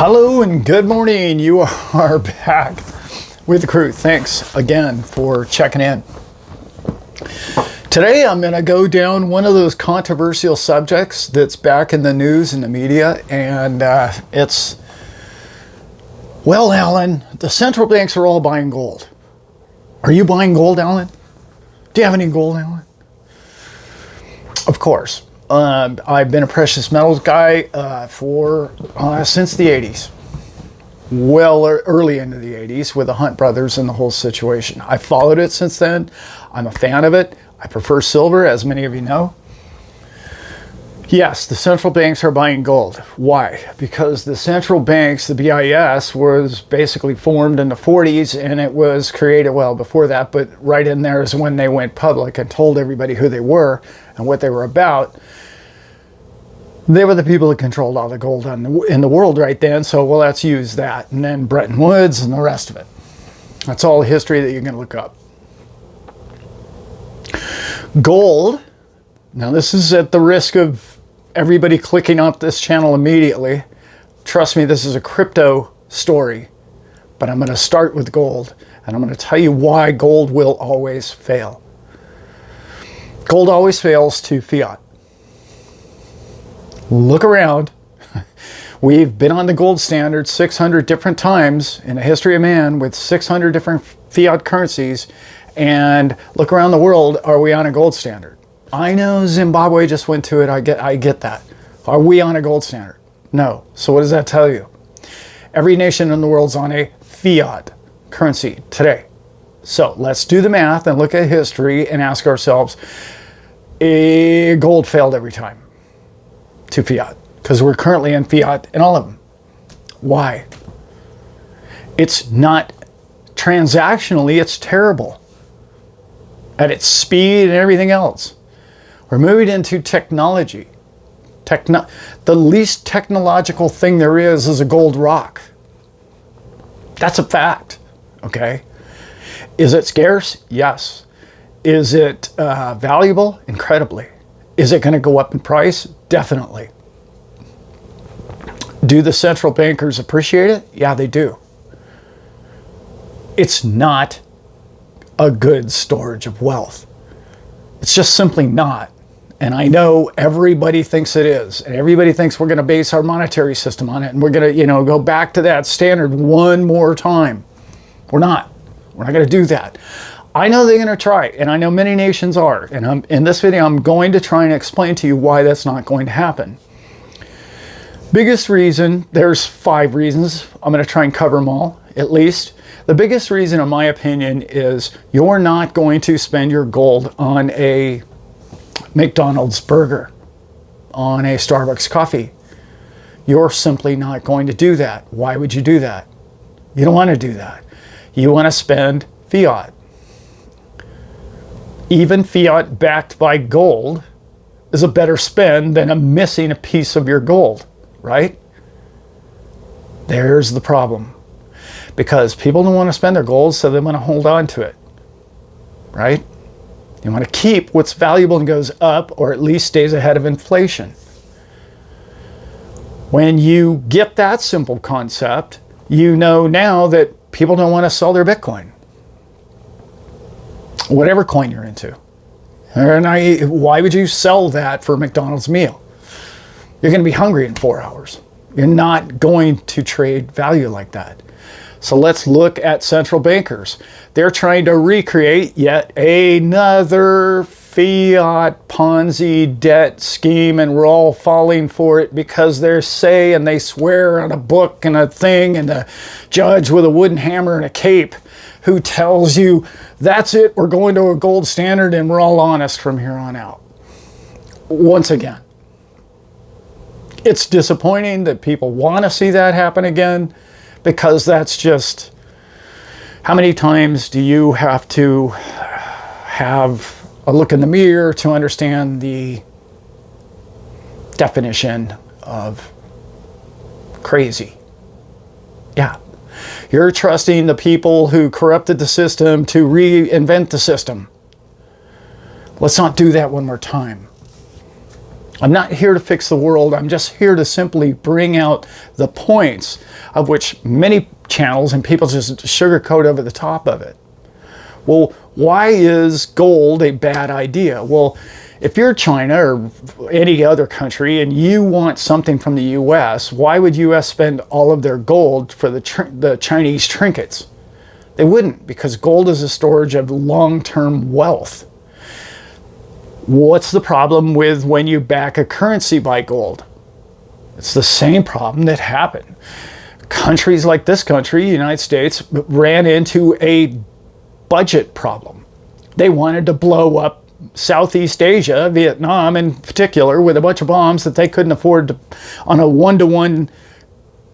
Hello and good morning. You are back with the crew. Thanks again for checking in. Today I'm going to go down one of those controversial subjects that's back in the news and the media, and it's, well, Alan, the central banks are all buying gold. Are you buying gold, Alan? Do you have any gold, Alan? Of course. I've been a precious metals guy since the 80s. Well, early into the 80s with the Hunt brothers and the whole situation. I followed it since then. I'm a fan of it. I prefer silver, as many of you know. Yes, the central banks are buying gold. Why? Because the central banks, the BIS, was basically formed in the 40s, and it was created, well, before that, but right in there is when they went public and told everybody who they were and what they were about. They were the people that controlled all the gold in the world right then, so well, let's use that. And then Bretton Woods and the rest of it. That's all the history that you can look up. Gold, now this is at the risk of everybody clicking off this channel immediately. Trust me, this is a crypto story, but I'm going to start with gold, and I'm going to tell you why gold will always fail. Gold always fails to fiat. Look around. We've been on the gold standard 600 different times in the history of man with 600 different fiat currencies, and look around the world. Are we on a gold standard? I know Zimbabwe just went to it. I get that. Are we on a gold standard? No. So what does that tell you? Every nation in the world's on a fiat currency today. So let's do the math and look at history and ask ourselves, gold failed every time to fiat, because we're currently in fiat in all of them. Why? It's not transactionally, it's terrible at its speed and everything else. We're moving into technology. The least technological thing there is a gold rock. That's a fact, okay? Is it scarce? Yes. Is it valuable? Incredibly. Is it going to go up in price? Definitely. Do the central bankers appreciate it? Yeah, they do. It's not a good storage of wealth. It's just simply not. And I know everybody thinks it is. And everybody thinks we're going to base our monetary system on it. And we're going to, go back to that standard one more time. We're not. We're not going to do that. I know they're going to try, and I know many nations are. And in this video, I'm going to try and explain to you why that's not going to happen. Biggest reason, there's 5 reasons. I'm going to try and cover them all, at least. The biggest reason, in my opinion, is you're not going to spend your gold on a McDonald's burger, on a Starbucks coffee. You're simply not going to do that. Why would you do that? You don't want to do that. You want to spend fiat. Even fiat backed by gold is a better spend than missing a piece of your gold, right? There's the problem. Because people don't want to spend their gold, so they want to hold on to it, right? You want to keep what's valuable and goes up, or at least stays ahead of inflation. When you get that simple concept, you know now that people don't want to sell their Bitcoin. Whatever coin you're into. And why would you sell that for a McDonald's meal? You're going to be hungry in 4 hours. You're not going to trade value like that. So let's look at central bankers. They're trying to recreate yet another fiat Ponzi debt scheme, and we're all falling for it because they say and they swear on a book and a thing, and a judge with a wooden hammer and a cape who tells you, that's it, we're going to a gold standard and we're all honest from here on out. Once again, it's disappointing that people want to see that happen again, because that's just, how many times do you have to have a look in the mirror to understand the definition of crazy? Yeah. You're trusting the people who corrupted the system to reinvent the system. Let's not do that one more time. I'm not here to fix the world. I'm just here to simply bring out the points of which many channels and people just sugarcoat over the top of it. Well, why is gold a bad idea? Well, if you're China or any other country and you want something from the US, why would US spend all of their gold for the Chinese trinkets? They wouldn't, because gold is a storage of long-term wealth. What's the problem with when you back a currency by gold? It's the same problem that happened. Countries like this country, United States, ran into a budget problem. They wanted to blow up Southeast Asia, Vietnam in particular, with a bunch of bombs that they couldn't afford to, on a one-to-one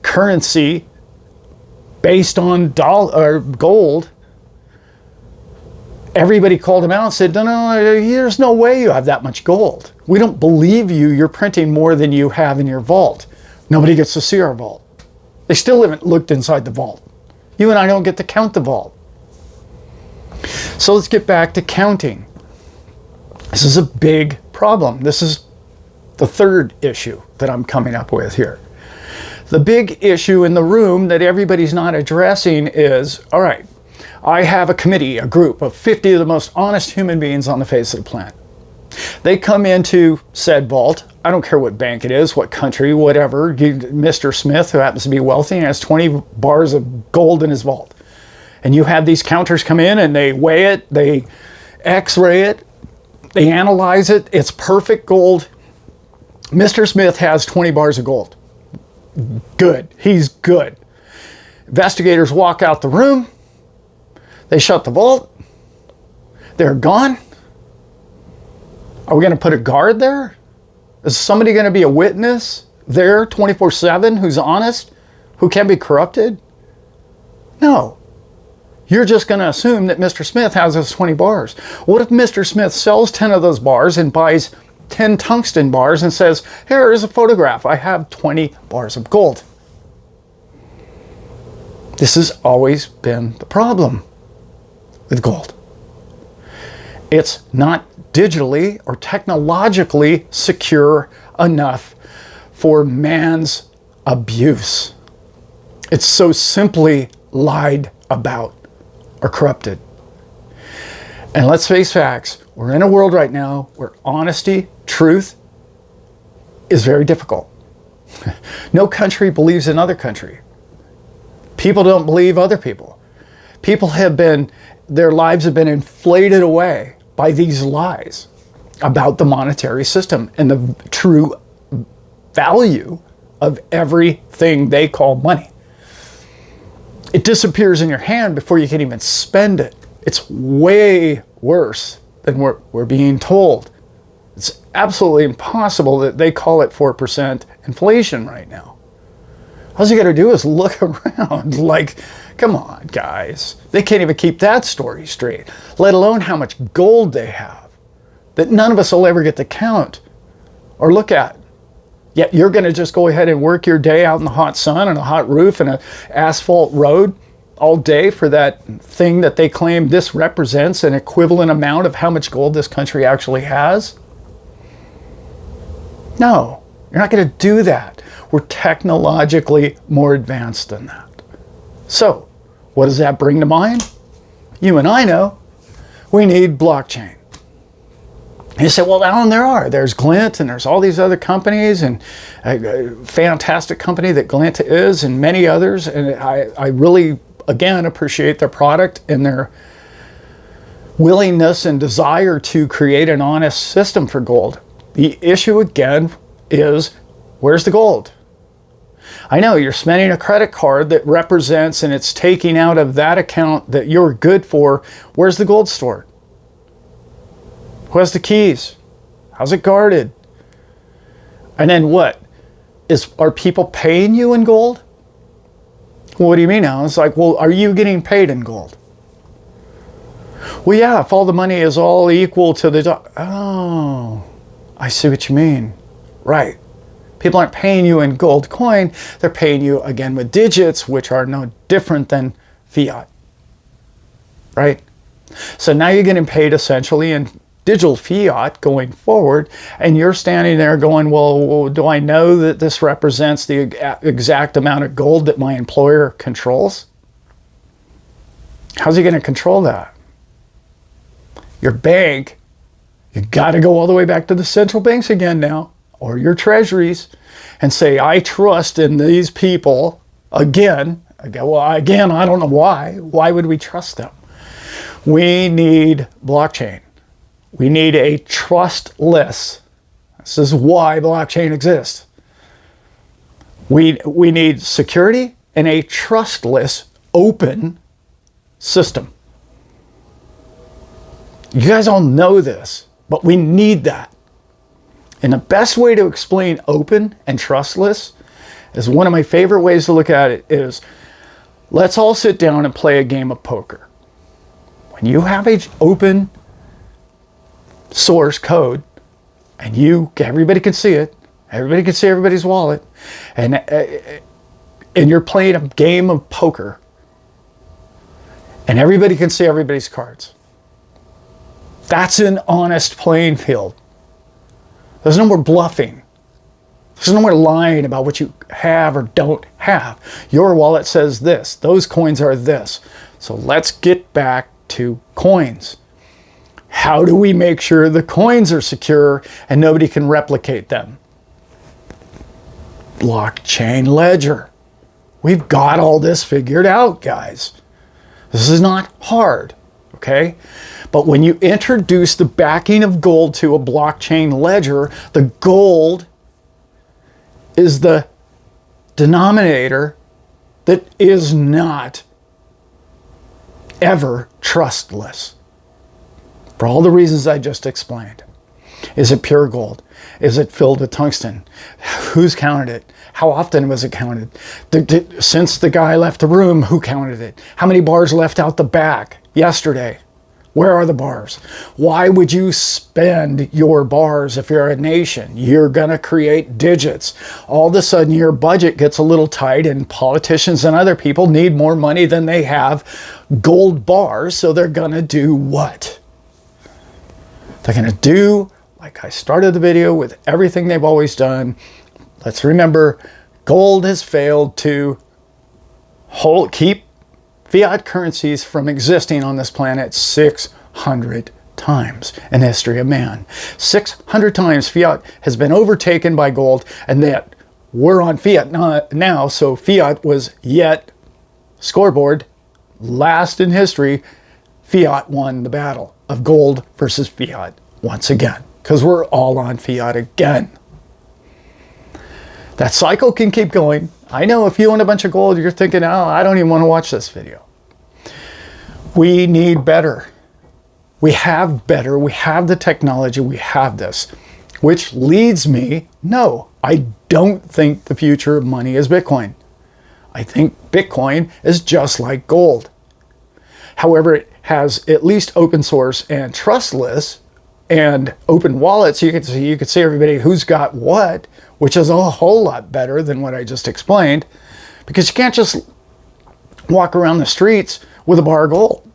currency based on gold. Everybody called them out and said, no, there's no way you have that much gold. We don't believe you. You're printing more than you have in your vault. Nobody gets to see our vault. They still haven't looked inside the vault. You and I don't get to count the vault. So let's get back to counting. This is a big problem. This is the third issue that I'm coming up with here. The big issue in the room that everybody's not addressing is, all right, I have a committee, a group of 50 of the most honest human beings on the face of the planet. They come into said vault. I don't care what bank it is, what country, whatever. Mr. Smith, who happens to be wealthy and has 20 bars of gold in his vault. And you have these counters come in and they weigh it, they x-ray it, they analyze it. It's perfect gold. Mr. Smith has 20 bars of gold. Good. He's good. Investigators walk out the room. They shut the vault. They're gone. Are we going to put a guard there? Is somebody going to be a witness there 24/7 who's honest, who can't be corrupted? No. You're just going to assume that Mr. Smith has those 20 bars. What if Mr. Smith sells 10 of those bars and buys 10 tungsten bars and says, here is a photograph. I have 20 bars of gold. This has always been the problem with gold. It's not digitally or technologically secure enough for man's abuse. It's so simply lied about or corrupted. And let's face facts, we're in a world right now where honesty, truth is very difficult. No country believes in other country. People don't believe other people. People have been, their lives have been inflated away by these lies about the monetary system and the true value of everything they call money. It disappears in your hand before you can even spend it. It's way worse than we're being told. It's absolutely impossible that they call it 4% inflation right now. All you got to do is look around. Like, come on, guys. They can't even keep that story straight, let alone how much gold they have that none of us will ever get to count or look at. Yet you're going to just go ahead and work your day out in the hot sun on a hot roof and an asphalt road all day for that thing that they claim this represents an equivalent amount of how much gold this country actually has? No, you're not going to do that. We're technologically more advanced than that. So, what does that bring to mind? You and I know we need blockchain. And you say, well, Alan, there's Glint and there's all these other companies and a fantastic company that Glint is and many others. And I really, again, appreciate their product and their willingness and desire to create an honest system for gold. The issue again is, where's the gold? I know you're spending a credit card that represents and it's taking out of that account that you're good for. Where's the gold stored? Who has the keys? How's it guarded? And then what? Are people paying you in gold? Well, what do you mean now? It's like, well, are you getting paid in gold? Well, yeah, if all the money is all equal to the... Oh, I see what you mean. Right. People aren't paying you in gold coin. They're paying you, again, with digits, which are no different than fiat. Right? So now you're getting paid essentially in digital fiat going forward, and you're standing there going, well, do I know that this represents the exact amount of gold that my employer controls? How's he going to control that? Your bank, you got to go all the way back to the central banks again now, or your treasuries, and say, I trust in these people again. Well, again, I don't know why. Why would we trust them? We need blockchain. We need a trustless. This is why blockchain exists. We need security and a trustless, open system. You guys all know this, but we need that. And the best way to explain open and trustless is one of my favorite ways to look at it is, let's all sit down and play a game of poker. When you have an open source code and everybody can see it, everybody can see everybody's wallet, and you're playing a game of poker and everybody can see everybody's cards. That's an honest playing field. There's no more bluffing. There's no more lying about what you have or don't have. Your wallet says this. Those coins are this. So let's get back to coins. How do we make sure the coins are secure and nobody can replicate them? Blockchain ledger. We've got all this figured out, guys. This is not hard, okay? But when you introduce the backing of gold to a blockchain ledger, the gold is the denominator that is not ever trustless. For all the reasons I just explained. Is it pure gold? Is it filled with tungsten? Who's counted it? How often was it counted? Since the guy left the room, who counted it? How many bars left out the back yesterday? Where are the bars? Why would you spend your bars if you're a nation? You're going to create digits. All of a sudden, your budget gets a little tight and politicians and other people need more money than they have gold bars. So they're going to do what? They're going to do, like I started the video with, everything they've always done. Let's remember, gold has failed to keep fiat currencies from existing on this planet 600 times in the history of man. 600 times fiat has been overtaken by gold, and that we're on fiat now, so fiat was yet scoreboard last in history. Fiat won the battle of gold versus fiat once again, because we're all on fiat again. That cycle can keep going. I know if you own a bunch of gold, you're thinking, oh, I don't even want to watch this video. We need better. We have better. We have the technology. We have this. Which leads me, no, I don't think the future of money is Bitcoin. I think Bitcoin is just like gold. However, it has at least open source and trustless and open wallets. So you can see everybody who's got what, which is a whole lot better than what I just explained, because you can't just walk around the streets with a bar of gold.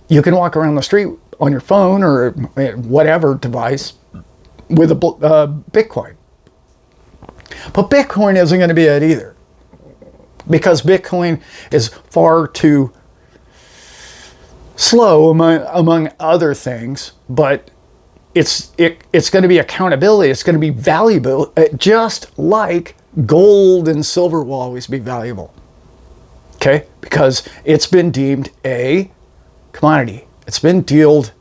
You can walk around the street on your phone or whatever device with a Bitcoin. But Bitcoin isn't going to be it either, because Bitcoin is far too slow among other things, but it's going to be accountability. It's going to be valuable, just like gold and silver will always be valuable. Okay, because it's been deemed a commodity. It's been dealt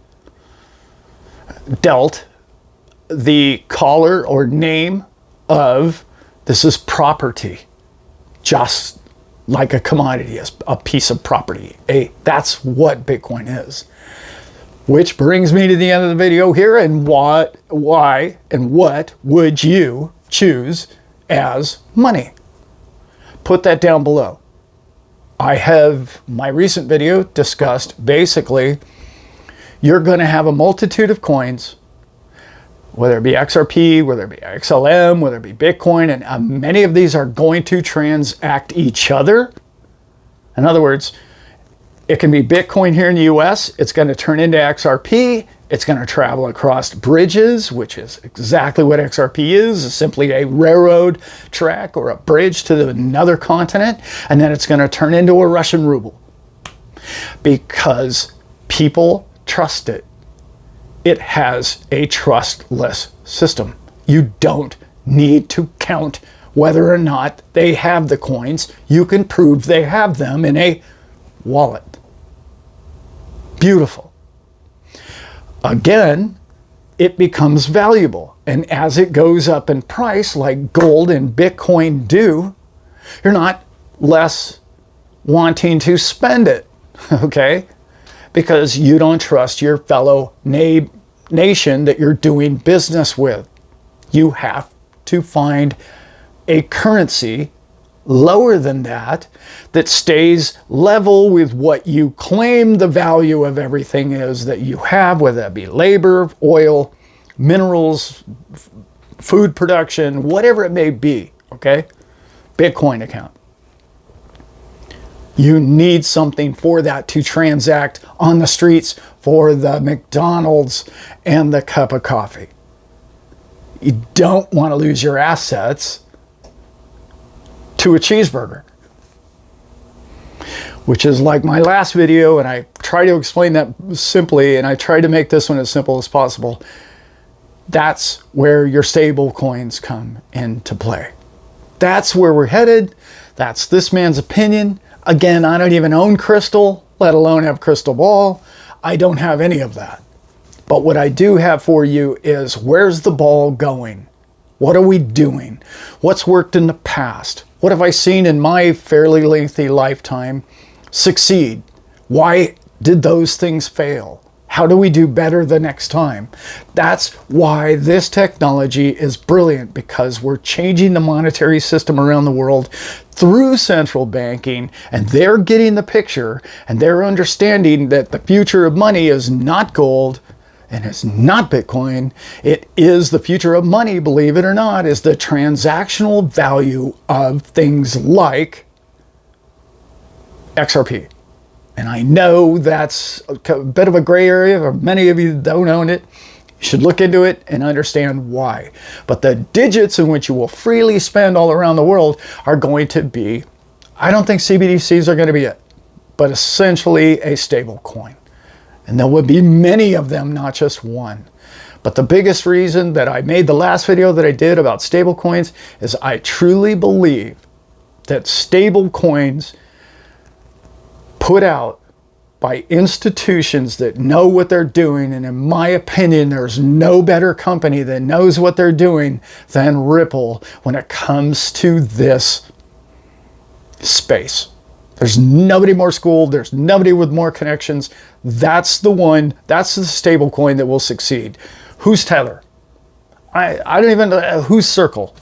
the color or name of, this is property, just like a commodity is a piece of property. That's what Bitcoin is. Which brings me to the end of the video here, and what would you choose as money? Put that down below. I have my recent video discussed basically you're going to have a multitude of coins, whether it be XRP, whether it be XLM, whether it be Bitcoin, and many of these are going to transact each other. In other words, it can be Bitcoin here in the US, it's going to turn into XRP, It's going to travel across bridges, which is exactly what XRP is simply a railroad track or a bridge to another continent. And then it's going to turn into a Russian ruble because people trust it. It has a trustless system. You don't need to count whether or not they have the coins. You can prove they have them in a wallet. Beautiful. Again, it becomes valuable. And as it goes up in price, like gold and Bitcoin do, you're not less wanting to spend it, okay? Because you don't trust your fellow nation that you're doing business with. You have to find a currency lower than that stays level with what you claim the value of everything is that you have, whether that be labor, oil, minerals, food production, whatever it may be, okay? Bitcoin account. You need something for that to transact on the streets for the McDonald's and the cup of coffee. You don't want to lose your assets to a cheeseburger, which is like my last video, and I try to explain that simply, and I try to make this one as simple as possible. That's where your stable coins come into play. That's where we're headed. That's this man's opinion. Again, I don't even own crystal, let alone have crystal ball. I don't have any of that. But what I do have for you is, where's the ball going? What are we doing? What's worked in the past? What have I seen in my fairly lengthy lifetime succeed? Why did those things fail? How do we do better the next time? That's why this technology is brilliant, because we're changing the monetary system around the world through central banking, and they're getting the picture, and they're understanding that the future of money is not gold, and it's not Bitcoin. It is the future of money, believe it or not, is the transactional value of things like XRP. And I know that's a bit of a gray area, or many of you don't own it. You should look into it and understand why. But the digits in which you will freely spend all around the world are going to be, I don't think CBDCs are going to be it, but essentially a stable coin. And there will be many of them, not just one. But the biggest reason that I made the last video that I did about stable coins is I truly believe that stable coins put out by institutions that know what they're doing, and in my opinion, there's no better company that knows what they're doing than Ripple when it comes to this space. There's nobody more schooled. There's nobody with more connections. That's the one. That's the stable coin that will succeed. Who's Tether? I don't even know. Who's Circle?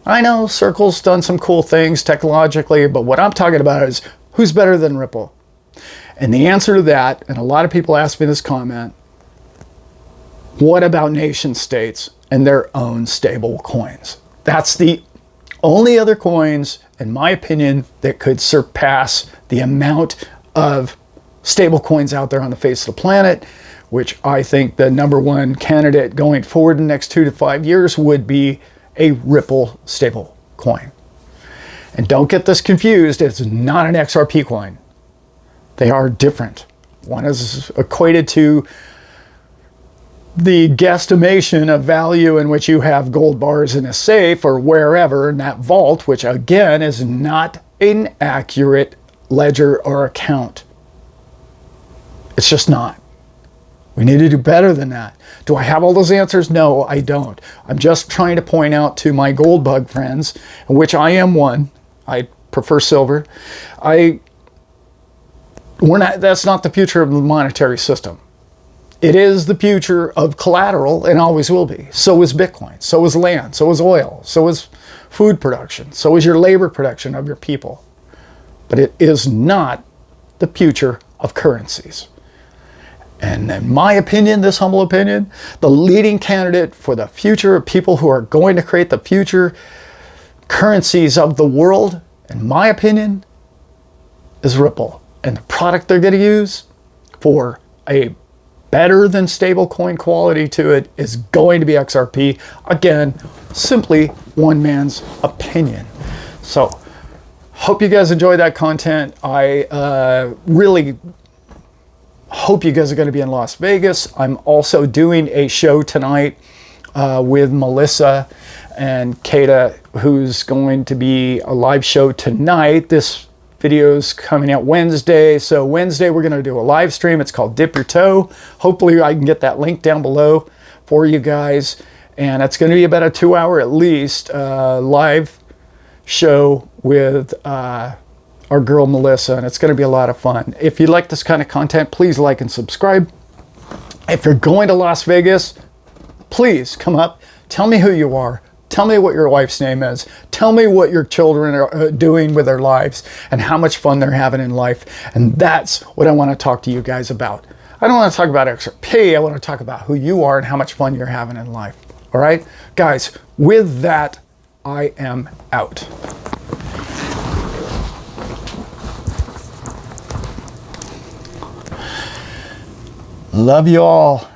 I know Circle's done some cool things technologically, but what I'm talking about is who's better than Ripple? And the answer to that, and a lot of people ask me this comment, what about nation states and their own stable coins? That's the only other coins, in my opinion, that could surpass the amount of stable coins out there on the face of the planet, which I think the number one candidate going forward in the next 2 to 5 years would be a Ripple stable coin. And don't get this confused, it's not an XRP coin. They are different. One is equated to the guesstimation of value in which you have gold bars in a safe or wherever in that vault, which again is not an accurate ledger or account. It's just not. We need to do better than that. Do I have all those answers? No, I don't. I'm just trying to point out to my gold bug friends, in which I am one. I prefer silver. That's not the future of the monetary system. It is the future of collateral and always will be. So is Bitcoin, so is land, so is oil, so is food production, so is your labor production of your people. But it is not the future of currencies. And in my opinion, this humble opinion, the leading candidate for the future of people who are going to create the future currencies of the world, in my opinion, is Ripple. And the product they're going to use for a better than stablecoin quality to it is going to be XRP. Again, simply one man's opinion. So hope you guys enjoy that content. I really hope you guys are going to be in Las Vegas. I'm also doing a show tonight with Melissa and Keda, who's going to be a live show tonight. This video's coming out Wednesday. So Wednesday, we're going to do a live stream. It's called Dip Your Toe. Hopefully I can get that link down below for you guys. And it's going to be about a 2-hour at least live show with our girl Melissa, and it's going to be a lot of fun. If you like this kind of content, please like and subscribe. If you're going to Las Vegas, please come up, tell me who you are, tell me what your wife's name is, tell me what your children are doing with their lives and how much fun they're having in life. And that's what I want to talk to you guys about. I don't want to talk about XRP. I want to talk about who you are and how much fun you're having in life. All right, guys, with that, I am out. Love you all.